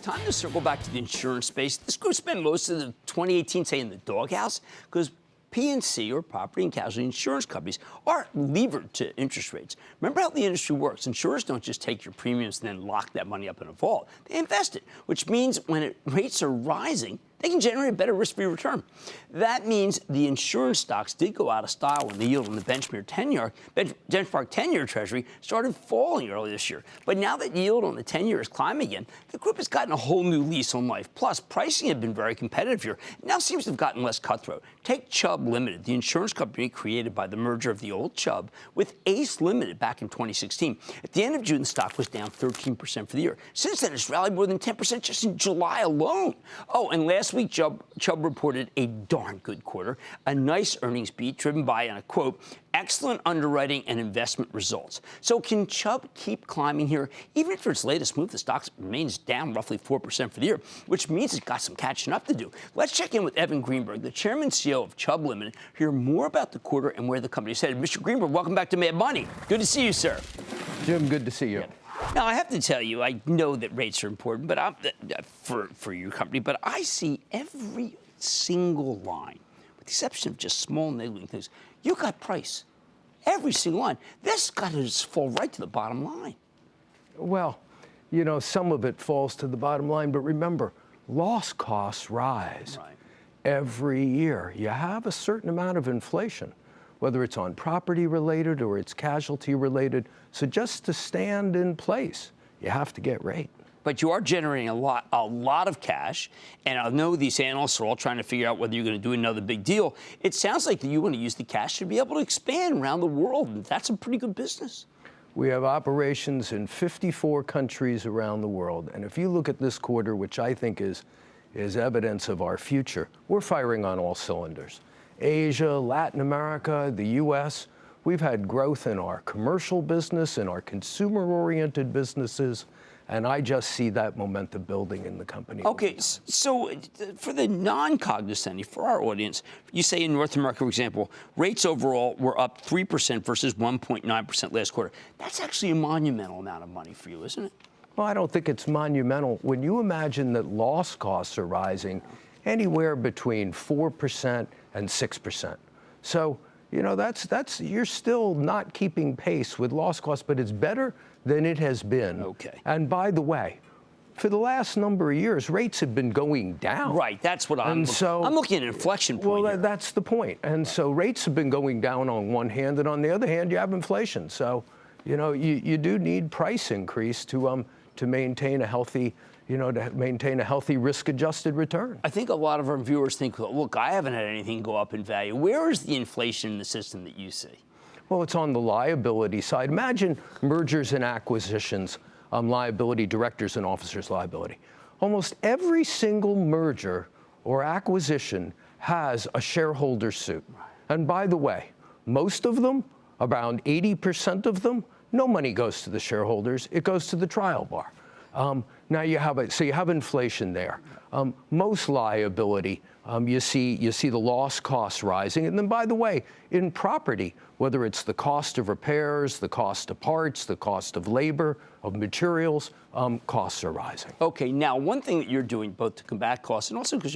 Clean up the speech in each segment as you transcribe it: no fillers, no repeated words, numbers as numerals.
right, time to circle back to the insurance space. This group spent most of the 2018, say, in the doghouse because P&C, or property and casualty insurance companies, are levered to interest rates. Remember how the industry works. Insurers don't just take your premiums and then lock that money up in a vault. They invest it, which means when rates are rising, they can generate a better risk-free return. That means the insurance stocks did go out of style when the yield on the benchmark 10-year Treasury started falling early this year. But now that yield on the 10-year is climbing again, the group has gotten a whole new lease on life. Plus, pricing had been very competitive here. It now seems to have gotten less cutthroat. Take Chubb Limited, the insurance company created by the merger of the old Chubb with Ace Limited back in 2016. At the end of June, the stock was down 13% for the year. Since then, it's rallied more than 10% just in July alone. Oh, and last week, Chubb reported a darn good quarter, a nice earnings beat driven by, and I quote, excellent underwriting and investment results. So can Chubb keep climbing here? Even after its latest move, the stock remains down roughly 4% for the year, which means it's got some catching up to do. Let's check in with Evan Greenberg, the chairman and CEO of Chubb Limited, hear more about the quarter and where the company is headed. Mr. Greenberg, welcome back to Mad Money. Good to see you, sir. Jim, good to see you. Yeah. Now, I have to tell you, I know that rates are important, but for your company, but I see every single line, with the exception of just small niggling things, you got price. Every single line. This got to just fall right to the bottom line. Well, you know, some of it falls to the bottom line, but remember, loss costs rise every year. You have a certain amount of inflation, whether it's on property related or it's casualty related. So just to stand in place, you have to get rate. But you are generating a lot of cash, and I know these analysts are all trying to figure out whether you're going to do another big deal. It sounds like you want to use the cash to be able to expand around the world, and that's a pretty good business. We have operations in 54 countries around the world, and if you look at this quarter, which I think is evidence of our future, we're firing on all cylinders. Asia, Latin America, the U.S., we've had growth in our commercial business, in our consumer-oriented businesses, and I just see that momentum building in the company. Okay, so for the non-cognizant, for our audience, you say in North America, for example, rates overall were up 3% versus 1.9% last quarter. That's actually a monumental amount of money for you, isn't it? Well, I don't think it's monumental. When you imagine that loss costs are rising anywhere between 4% and 6%. So, you know, that's you're still not keeping pace with loss costs, but it's better than it has been. Okay. And by the way, for the last number of years, rates have been going down. Right, that's what I'm looking at an inflection point. Well, that's the point. And so rates have been going down on one hand, and on the other hand, you have inflation. So, you know, you do need price increase to maintain a healthy, risk-adjusted return. I think a lot of our viewers think, look, I haven't had anything go up in value. Where is the inflation in the system that you see? Well, it's on the liability side. Imagine mergers and acquisitions, liability, directors and officers liability. Almost every single merger or acquisition has a shareholder suit. And by the way, most of them, around 80% of them, no money goes to the shareholders. It goes to the trial bar. Now you have inflation there. Most liability, you see the loss costs rising. And then, by the way, in property, whether it's the cost of repairs, the cost of parts, the cost of labor, of materials, costs are rising. Okay, now one thing that you're doing both to combat costs and also because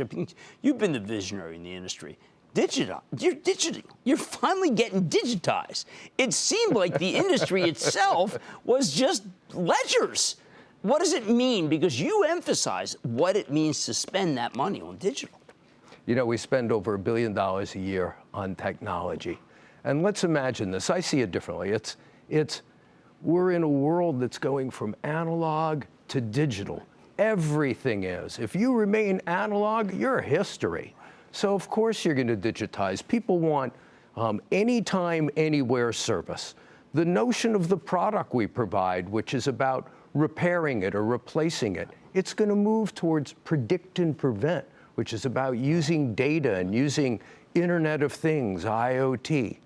you've been the visionary in the industry. You're digiting. You're finally getting digitized. It seemed like the industry itself was just ledgers. What does it mean? Because you emphasize what it means to spend that money on digital. You know, we spend over $1 billion a year on technology. And let's imagine this. I see it differently. We're in a world that's going from analog to digital. Everything is. If you remain analog, you're history. So, of course, you're going to digitize. People want anytime, anywhere service. The notion of the product we provide, which is about repairing it or replacing it, it's going to move towards predict and prevent, which is about using data and using Internet of Things, IoT.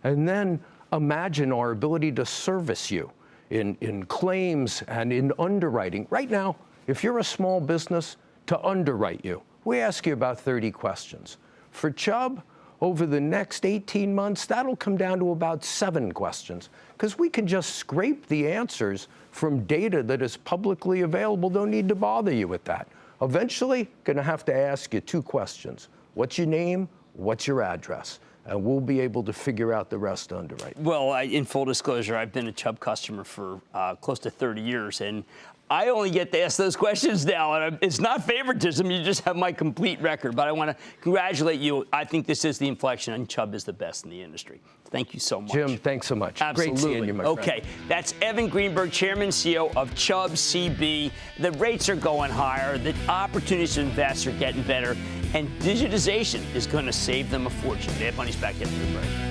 And then imagine our ability to service you in claims and in underwriting. Right now, if you're a small business, to underwrite you, we ask you about 30 questions. For Chubb, over the next 18 months, that'll come down to about 7 questions, because we can just scrape the answers from data that is publicly available. Don't need to bother you with that. Eventually, going to have to ask you 2 questions. What's your name? What's your address? And we'll be able to figure out the rest to underwrite. Well, in full disclosure, I've been a Chubb customer for close to 30 years, and I only get to ask those questions now, and it's not favoritism. You just have my complete record. But I want to congratulate you. I think this is the inflection, and Chubb is the best in the industry. Thank you so much. Jim, thanks so much. Absolutely. Great seeing you, my friend. Okay, that's Evan Greenberg, Chairman and CEO of Chubb CB. The rates are going higher. The opportunities to invest are getting better. And digitization is going to save them a fortune. Dave Money's back after the break.